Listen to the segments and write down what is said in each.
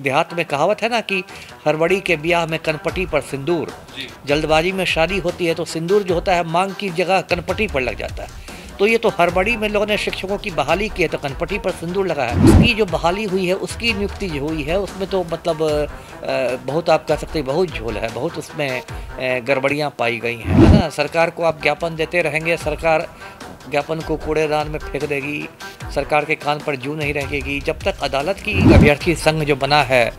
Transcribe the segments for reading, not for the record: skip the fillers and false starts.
देहात में कहावत है ना कि हड़बड़ी के ब्याह में कनपटी पर सिंदूर, जल्दबाजी में शादी होती है तो सिंदूर जो होता है मांग की जगह कनपटी पर लग जाता है। तो ये तो हड़बड़ी में लोगों ने शिक्षकों की बहाली की है तो कनपटी पर सिंदूर लगा है। उसकी जो बहाली हुई है, उसकी नियुक्ति जो हुई है, उसमें तो मतलब बहुत आप कह सकते हैं बहुत झोल है, बहुत उसमें गड़बड़ियाँ पाई गई हैं, है ना। सरकार को आप ज्ञापन देते रहेंगे, सरकार ज्ञापन को कूड़ेदान में फेंक देगी, सरकार के कान पर जू नहीं रहेगी। जब तक अदालत की अभ्यर्थी संघ जो बना है,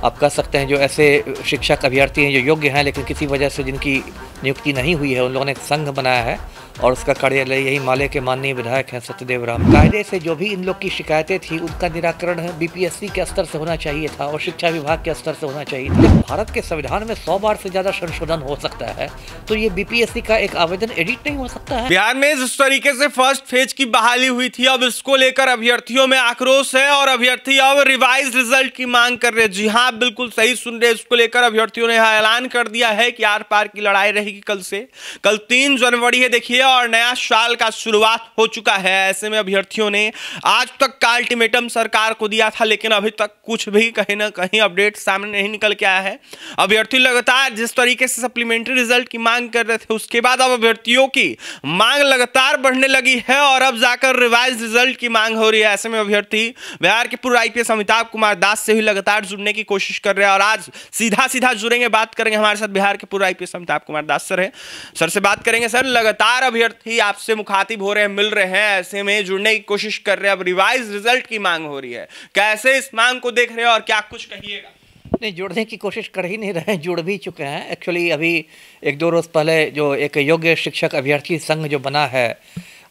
आप कह सकते हैं जो ऐसे शिक्षक अभ्यर्थी हैं जो योग्य हैं लेकिन किसी वजह से जिनकी नियुक्ति नहीं हुई है, उन लोगों ने एक संघ बनाया है और उसका कार्यालय यही माले के माननीय विधायक हैं सत्यदेव राम। कायदे से जो भी इन लोग की शिकायतें थी उनका निराकरण बीपीएससी के स्तर से होना चाहिए था और शिक्षा विभाग के स्तर से होना चाहिए था। जब भारत के संविधान में 100 बार से ज्यादा संशोधन हो सकता है तो ये बीपीएससी का एक आवेदन एडिट नहीं हो सकता है। बिहार में जिस तरीके से फर्स्ट फेज की बहाली हुई थी, अब इसको लेकर अभ्यर्थियों में आक्रोश है और अभ्यर्थी अब रिवाइज रिजल्ट की मांग कर रहे हैं। जी हाँ, बिल्कुल सही सुन रहे हैं। इसको लेकर अभ्यर्थियों ने ऐलान कर दिया है कि आर पार की लड़ाई रहेगी कल से। कल 3 जनवरी है देखिए और नया साल का शुरुआत हो चुका है। ऐसे में अभ्यर्थियों ने आज तक का अल्टीमेटम सरकार को दिया था लेकिन अभी तक कुछ भी कहीं ना कहीं अपडेट सामने नहीं निकल के आया है। अभ्यर्थी लगातार जिस तरीके से सप्लीमेंट्री रिजल्ट की मांग कर रहे थे, उसके बाद अब अभ्यर्थियों की मांग लगातार बढ़ने लगी है और अब जाकर रिवाइज रिजल्ट की मांग हो रही है। ऐसे में अभ्यर्थी बिहार के पूर्व आईपीएस अमिताभ कुमार दास से भी लगातार जुड़ने की कोशिश कर रहे हैं और आज सीधा जुड़ेंगे, बात करेंगे हमारे साथ बिहार के पूर्व आईपीएस अमिताभ कुमार दास सर है। सर से बात करेंगे। सर, लगातार अभ्यर्थी आपसे मुखातिब हो रहे हैं, मिल रहे हैं, ऐसे में जुड़ने की कोशिश कर रहे हैं, अब रिवाइज रिजल्ट की मांग हो रही है। कैसे इस मांग को देख रहे हैं और क्या कुछ कहिएगा? नहीं, जुड़ने की कोशिश कर ही नहीं रहे हैं, जुड़ भी चुके हैं। एक्चुअली अभी 1-2 रोज़ पहले जो एक योग्य शिक्षक अभ्यर्थी संघ जो बना है,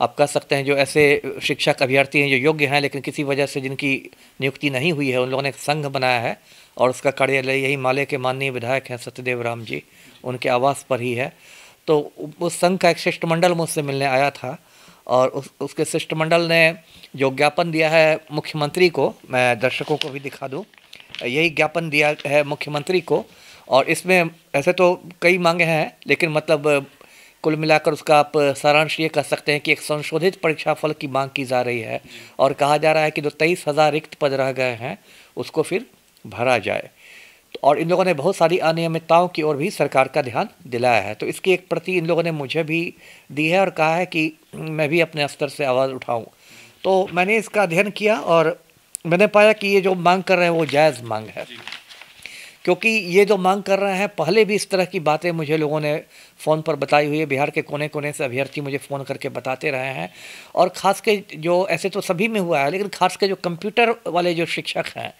आप कह सकते हैं जो ऐसे शिक्षक अभ्यर्थी हैं जो योग्य हैं लेकिन किसी वजह से जिनकी नियुक्ति नहीं हुई है, उन लोगों ने एक संघ बनाया है और उसका कार्यालय यही माले के माननीय विधायक हैं सत्यदेव राम जी, उनके आवास पर ही है। तो उस संघ का एक शिष्टमंडल मुझसे मिलने आया था और उसके शिष्टमंडल ने जो ज्ञापन दिया है मुख्यमंत्री को, मैं दर्शकों को भी दिखा दूँ, यही ज्ञापन दिया है मुख्यमंत्री को और इसमें ऐसे तो कई मांगे हैं लेकिन मतलब कुल मिलाकर उसका आप सारांश ये कह सकते हैं कि एक संशोधित परीक्षाफल की मांग की जा रही है और कहा जा रहा है कि जो 23,000 रिक्त पद रह गए हैं उसको फिर भरा जाए। और इन लोगों ने बहुत सारी अनियमितताओं की ओर भी सरकार का ध्यान दिलाया है, तो इसकी एक प्रति इन लोगों ने मुझे भी दी है और कहा है कि मैं भी अपने स्तर से आवाज़ उठाऊँ। तो मैंने इसका अध्ययन किया और मैंने पाया कि ये जो मांग कर रहे हैं वो जायज़ मांग है, क्योंकि ये जो मांग कर रहे हैं पहले भी इस तरह की बातें मुझे लोगों ने फ़ोन पर बताई हुई है। बिहार के कोने कोने से अभ्यर्थी मुझे फ़ोन करके बताते रहे हैं और ख़ास के जो ऐसे तो सभी में हुआ है लेकिन ख़ास के जो कंप्यूटर वाले जो शिक्षक हैं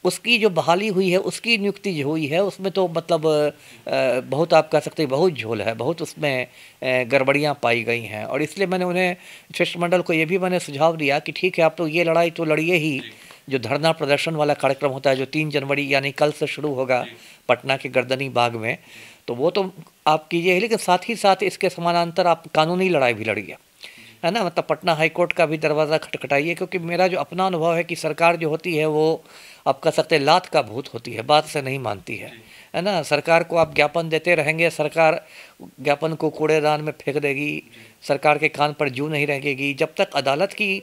उसकी जो बहाली हुई है, उसकी नियुक्ति जो हुई है, उसमें तो मतलब बहुत आप कह सकते हैं बहुत झोल है, बहुत उसमें गड़बड़ियाँ पाई गई हैं और इसलिए मैंने उन्हें शिष्टमंडल को ये भी मैंने सुझाव दिया कि ठीक है, आप तो ये लड़ाई तो लड़िए ही। जो धरना प्रदर्शन वाला कार्यक्रम होता है जो 3 जनवरी यानी कल से शुरू होगा पटना के गर्दनी बाग में, तो वो तो आप कीजिए, लेकिन साथ ही साथ इसके समानांतर आप कानूनी लड़ाई भी लड़िए, है ना। मतलब पटना हाईकोर्ट का भी दरवाज़ा खटखटाइए, क्योंकि मेरा जो अपना अनुभव है कि सरकार जो होती है वो आप कह सकते हैं लात का भूत होती है, बात से नहीं मानती है ना। सरकार को आप ज्ञापन देते रहेंगे, सरकार ज्ञापन को कूड़ेदान में फेंक देगी, सरकार के कान पर जू नहीं रहेगी। जब तक अदालत की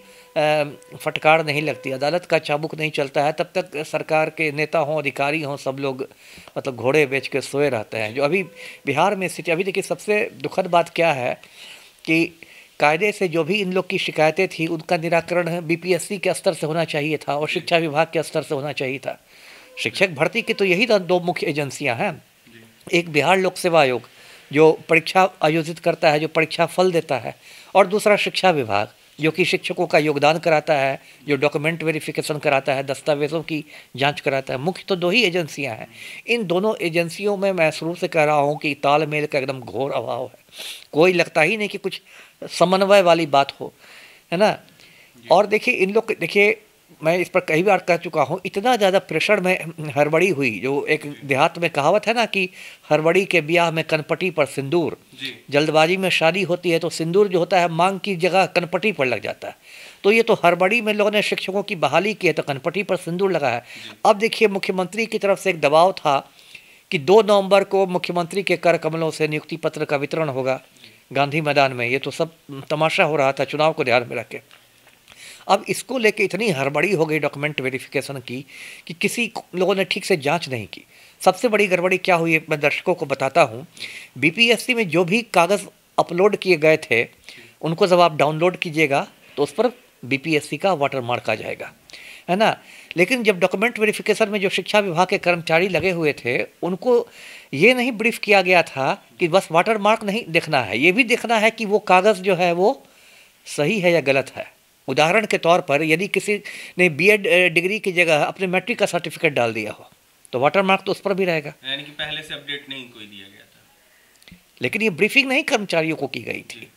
फटकार नहीं लगती, अदालत का चाबुक नहीं चलता है, तब तक सरकार के नेता हों, अधिकारी हों, सब लोग मतलब घोड़े बेच के सोए रहते हैं। जो अभी बिहार में स्थिति, अभी देखिए सबसे दुखद बात क्या है कि कायदे से जो भी इन लोग की शिकायतें थी उनका निराकरण बीपीएससी के स्तर से होना चाहिए था और शिक्षा विभाग के स्तर से होना चाहिए था। शिक्षक भर्ती की तो यही 2 मुख्य एजेंसियां हैं, एक बिहार लोक सेवा आयोग जो परीक्षा आयोजित करता है, जो परीक्षा फल देता है, और दूसरा शिक्षा विभाग जो कि शिक्षकों का योगदान कराता है, जो डॉक्यूमेंट वेरिफिकेशन कराता है, दस्तावेज़ों की जांच कराता है। मुख्य तो 2 ही एजेंसियां हैं। इन दोनों एजेंसियों में मैं शुरू से कह रहा हूं कि तालमेल का एकदम घोर अभाव है। कोई लगता ही नहीं कि कुछ समन्वय वाली बात हो, है ना। और देखिए इन लोग, देखिए मैं इस पर कई बार कह चुका हूँ, इतना ज़्यादा प्रेशर में हड़बड़ी हुई। जो एक देहात में कहावत है ना कि हड़बड़ी के ब्याह में कनपटी पर सिंदूर, जल्दबाजी में शादी होती है तो सिंदूर जो होता है मांग की जगह कनपटी पर लग जाता है। तो ये तो हड़बड़ी में लोगों ने शिक्षकों की बहाली की है तो कनपटी पर सिंदूर लगा है। अब देखिए मुख्यमंत्री की तरफ से एक दबाव था कि 2 नवंबर को मुख्यमंत्री के कर कमलों से नियुक्ति पत्र का वितरण होगा गांधी मैदान में। ये तो सब तमाशा हो रहा था चुनाव को ध्यान में रख के। अब इसको लेके इतनी हड़बड़ी हो गई डॉक्यूमेंट वेरिफिकेशन की कि किसी लोगों ने ठीक से जांच नहीं की। सबसे बड़ी गड़बड़ी क्या हुई मैं दर्शकों को बताता हूँ। बीपीएससी में जो भी कागज़ अपलोड किए गए थे उनको जब आप डाउनलोड कीजिएगा तो उस पर बीपीएससी का वाटरमार्क आ जाएगा, है ना। लेकिन जब डॉक्यूमेंट वेरिफिकेशन में जो शिक्षा विभाग के कर्मचारी लगे हुए थे उनको ये नहीं ब्रीफ किया गया था कि बस वाटरमार्क नहीं देखना है, ये भी देखना है कि वो कागज़ जो है वो सही है या गलत है। उदाहरण के तौर पर यदि किसी ने बीएड डिग्री की जगह अपने मैट्रिक का सर्टिफिकेट डाल दिया हो तो वाटरमार्क तो उस पर भी रहेगा, यानी कि पहले से अपडेट नहीं कोई दिया गया था। लेकिन ये ब्रीफिंग नहीं कर्मचारियों को की गई थी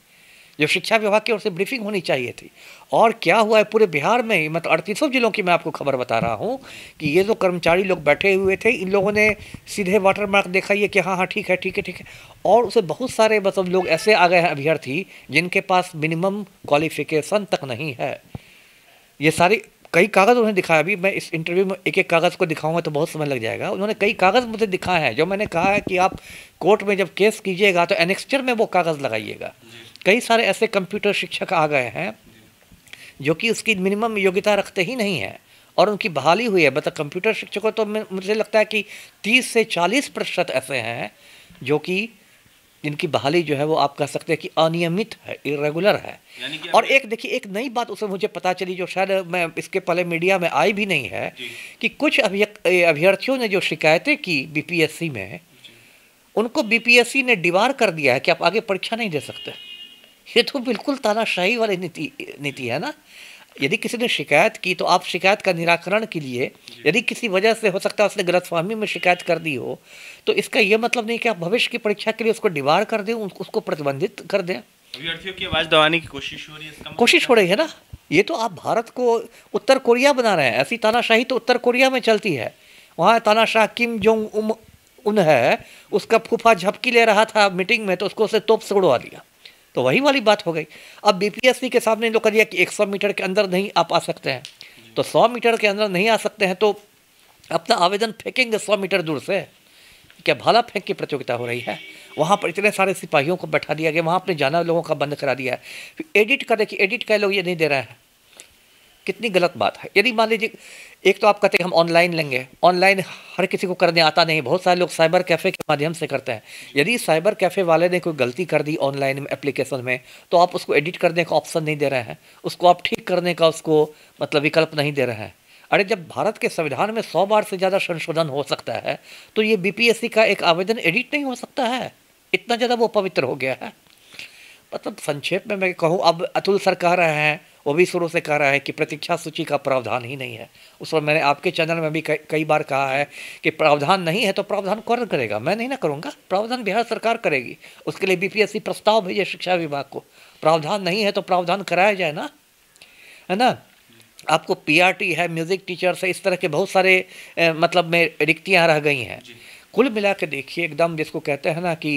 जो शिक्षा विभाग की ओर से ब्रीफिंग होनी चाहिए थी। और क्या हुआ है पूरे बिहार में, मतलब 38 जिलों की मैं आपको खबर बता रहा हूँ कि ये जो कर्मचारी लोग बैठे हुए थे इन लोगों ने सीधे वाटरमार्क देखा ये कि हाँ हाँ ठीक है ठीक है ठीक है, और उसे बहुत सारे मतलब लोग ऐसे आ गए हैं अभ्यर्थी जिनके पास मिनिमम क्वालिफिकेशन तक नहीं है। ये सारे कई कागज़ उन्होंने दिखाया, अभी मैं इस इंटरव्यू में एक एक कागज़ को दिखाऊंगा तो बहुत समय लग जाएगा। उन्होंने कई कागज़ मुझे दिखाए हैं जो मैंने कहा है कि आप कोर्ट में जब केस कीजिएगा तो एनेक्स्चर में वो कागज़ लगाइएगा। कई सारे ऐसे कंप्यूटर शिक्षक आ गए हैं जो कि उसकी मिनिमम योग्यता रखते ही नहीं है और उनकी बहाली हुई है। मतलब कंप्यूटर शिक्षकों तो मुझे लगता है कि 30 से 40% ऐसे हैं जो कि जिनकी बहाली जो है वो आप कह सकते हैं कि अनियमित है, इरेगुलर है। और एक देखिए एक नई बात उसे मुझे पता चली जो शायद मैं इसके पहले मीडिया में आई भी नहीं है कि कुछ अभ्यर्थियों ने जो शिकायतें की बीपीएससी में उनको बीपीएससी ने डिबार कर दिया है कि आप आगे परीक्षा नहीं दे सकते। ये तो बिल्कुल तानाशाही वाली नीति है ना। यदि किसी ने शिकायत की तो आप शिकायत का निराकरण के लिए यदि किसी वजह से हो सकता है उसने गलतफहमी में शिकायत कर दी हो तो इसका ये मतलब नहीं कि आप भविष्य की परीक्षा के लिए उसको डिबार कर दें, उसको प्रतिबंधित कर दें। अभ्यर्थियों की आवाज़ दबाने की कोशिश हो रही है, कोशिश हो रही है ना। ये तो आप भारत को उत्तर कोरिया बना रहे हैं। ऐसी तानाशाही तो उत्तर कोरिया में चलती है। वहाँ तानाशाह किम जोंग उन है, उसका फूफा झपकी ले रहा था मीटिंग में तो उसको उसे तोप से उड़वा दिया। तो वही वाली बात हो गई। अब बीपीएससी के सामने लोग कर दिया कि 100 मीटर के अंदर नहीं आप आ सकते हैं, तो 100 मीटर के अंदर नहीं आ सकते हैं तो अपना आवेदन फेंकेंगे 100 मीटर दूर से। क्या भाला फेंक की प्रतियोगिता हो रही है? वहाँ पर इतने सारे सिपाहियों को बैठा दिया गया, वहाँ अपने जाना लोगों का बंद करा दिया है। फिर एडिट का देखिए, एडिट का लोग ये नहीं दे रहे हैं, कितनी गलत बात है। यदि मान लीजिए एक तो आप कहते हैं हम ऑनलाइन लेंगे, ऑनलाइन हर किसी को करने आता नहीं, बहुत सारे लोग साइबर कैफ़े के माध्यम से करते हैं। यदि साइबर कैफ़े वाले ने कोई गलती कर दी ऑनलाइन में एप्लीकेशन में तो आप उसको एडिट करने का ऑप्शन नहीं दे रहे हैं, उसको आप ठीक करने का उसको मतलब विकल्प नहीं दे रहे हैं। अरे जब भारत के संविधान में 100 बार से ज़्यादा संशोधन हो सकता है तो ये बीपीएससी का एक आवेदन एडिट नहीं हो सकता है? इतना ज़्यादा वो पवित्र हो गया है। मतलब संक्षेप में मैं कहूँ, अब अतुल सर कह रहे हैं, वो भी शुरू से कह रहा है कि प्रतीक्षा सूची का प्रावधान ही नहीं है। उस पर मैंने आपके चैनल में भी कई बार कहा है कि प्रावधान नहीं है तो प्रावधान कौन करेगा? मैं नहीं ना करूँगा, प्रावधान बिहार सरकार करेगी। उसके लिए बीपीएससी प्रस्ताव भेजे शिक्षा विभाग को। प्रावधान नहीं है तो प्रावधान कराया जाए ना, है ना। आपको पीआरटी है, म्यूज़िक टीचर्स है, इस तरह के बहुत सारे मतलब में रिक्तियाँ रह गई हैं। कुल मिला के देखिए एकदम जिसको कहते हैं ना कि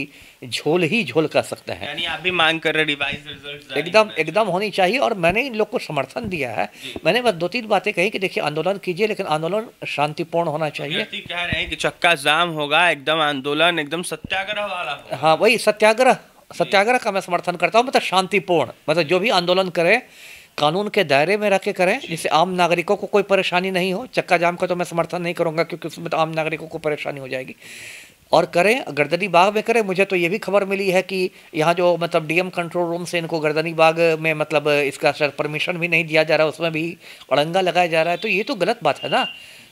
झोल ही झोल कर सकते हैं। यानी आप भी मांग कर रहे रिवाइज रिजल्ट एकदम होनी चाहिए। और मैंने इन लोग को समर्थन दिया है। मैंने बस 2-3 बातें कही कि देखिए आंदोलन कीजिए लेकिन आंदोलन शांतिपूर्ण होना चाहिए। कह रहे हैं कि चक्का जाम होगा, एकदम आंदोलन एकदम सत्याग्रह वाला होगा। हाँ वही सत्याग्रह का मैं समर्थन करता हूँ। मतलब शांतिपूर्ण, मतलब जो भी आंदोलन करे कानून के दायरे में रख के करें जिससे आम नागरिकों को कोई परेशानी नहीं हो। चक्का जाम का तो मैं समर्थन नहीं करूंगा क्योंकि उसमें तो आम नागरिकों को परेशानी हो जाएगी। और करें गर्दनी बाग में करें। मुझे तो ये भी खबर मिली है कि यहाँ जो मतलब डीएम कंट्रोल रूम से इनको गर्दनी बाग में मतलब इसका शायद परमिशन भी नहीं दिया जा रहा है, उसमें भी अड़ंगा लगाया जा रहा है। तो ये तो गलत बात है ना।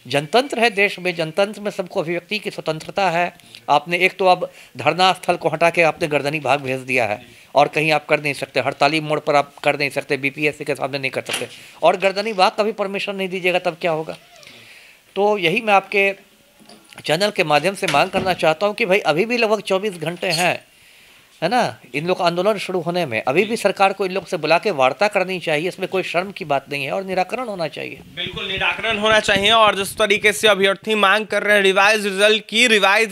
जनतंत्र है देश में, जनतंत्र में सबको अभिव्यक्ति की स्वतंत्रता है। आपने एक तो अब धरना स्थल को हटा के आपने गर्दनी बाग भेज दिया है और कहीं आप कर नहीं सकते, हड़ताली मोड़ पर आप कर नहीं सकते, बीपीएससी के सामने नहीं कर सकते। और गर्दनी बाग का भी परमिशन नहीं दीजिएगा तब क्या होगा? तो यही मैं आपके चैनल के माध्यम से मांग करना चाहता हूं कि भाई अभी भी लगभग 24 घंटे हैं, है ना, इन लोग आंदोलन शुरू होने में। अभी भी सरकार को इन लोग से बुला के वार्ता करनी चाहिए, इसमें कोई शर्म की बात नहीं है और निराकरण होना चाहिए। बिल्कुल निराकरण होना चाहिए। और जिस तरीके से अभ्यर्थी मांग कर रहे हैं रिवाइज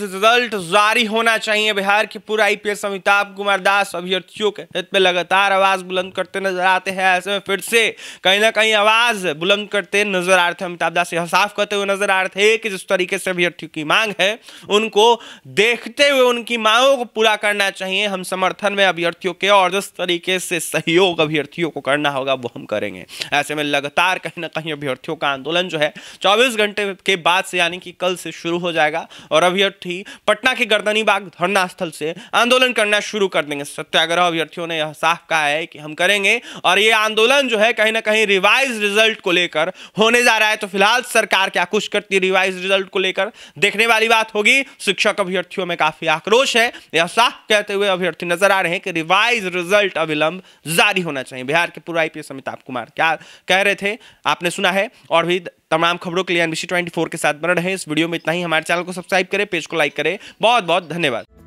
रिजल्ट जारी होना चाहिए। बिहार के पूर्व आईपीएस अमिताभ कुमार दास अभ्यर्थियों के हित में लगातार आवाज बुलंद करते नजर आते हैं। ऐसे में फिर से कहीं ना कहीं आवाज बुलंद करते नजर आ रहे थे। अमिताभ दास यह साफ करते हुए नजर आ रहे थे कि जिस तरीके से अभ्यर्थियों की मांग है उनको देखते हुए उनकी मांगों को पूरा करना चाहिए। हम समर्थन में अभ्यर्थियों के, और जिस तरीके से सहयोग अभ्यर्थियों को करना होगा वो हम करेंगे। ऐसे में लगातार कहीं ना कहीं अभ्यर्थियों का आंदोलन जो है 24 घंटे के बाद से यानी कि कल से शुरू हो जाएगा और अभ्यर्थी पटना के गर्दनी बाग धरना स्थल से आंदोलन करना शुरू कर देंगे। सत्याग्रह अभ्यर्थियों ने यह साफ कहा है कि हम करेंगे और ये आंदोलन जो है कहीं ना कहीं रिवाइज रिजल्ट को लेकर होने जा रहा है। तो फिलहाल सरकार क्या कुछ करती है रिवाइज रिजल्ट को लेकर, देखने वाली बात होगी। शिक्षक अभ्यर्थियों में काफी आक्रोश है, यह साफ कहते हुए अभ्यर्थी नजर आ रहे हैं कि रिवाइज रिजल्ट अविलंब जारी होना चाहिए। बिहार के पूर्व आईपीएस अमिताभ कुमार क्या कह रहे थे आपने सुना है। और भी तमाम खबरों के लिए NBC 24 के साथ बने रहें। इस वीडियो में इतना ही। हमारे चैनल को सब्सक्राइब करें, पेज को लाइक करें। बहुत बहुत धन्यवाद।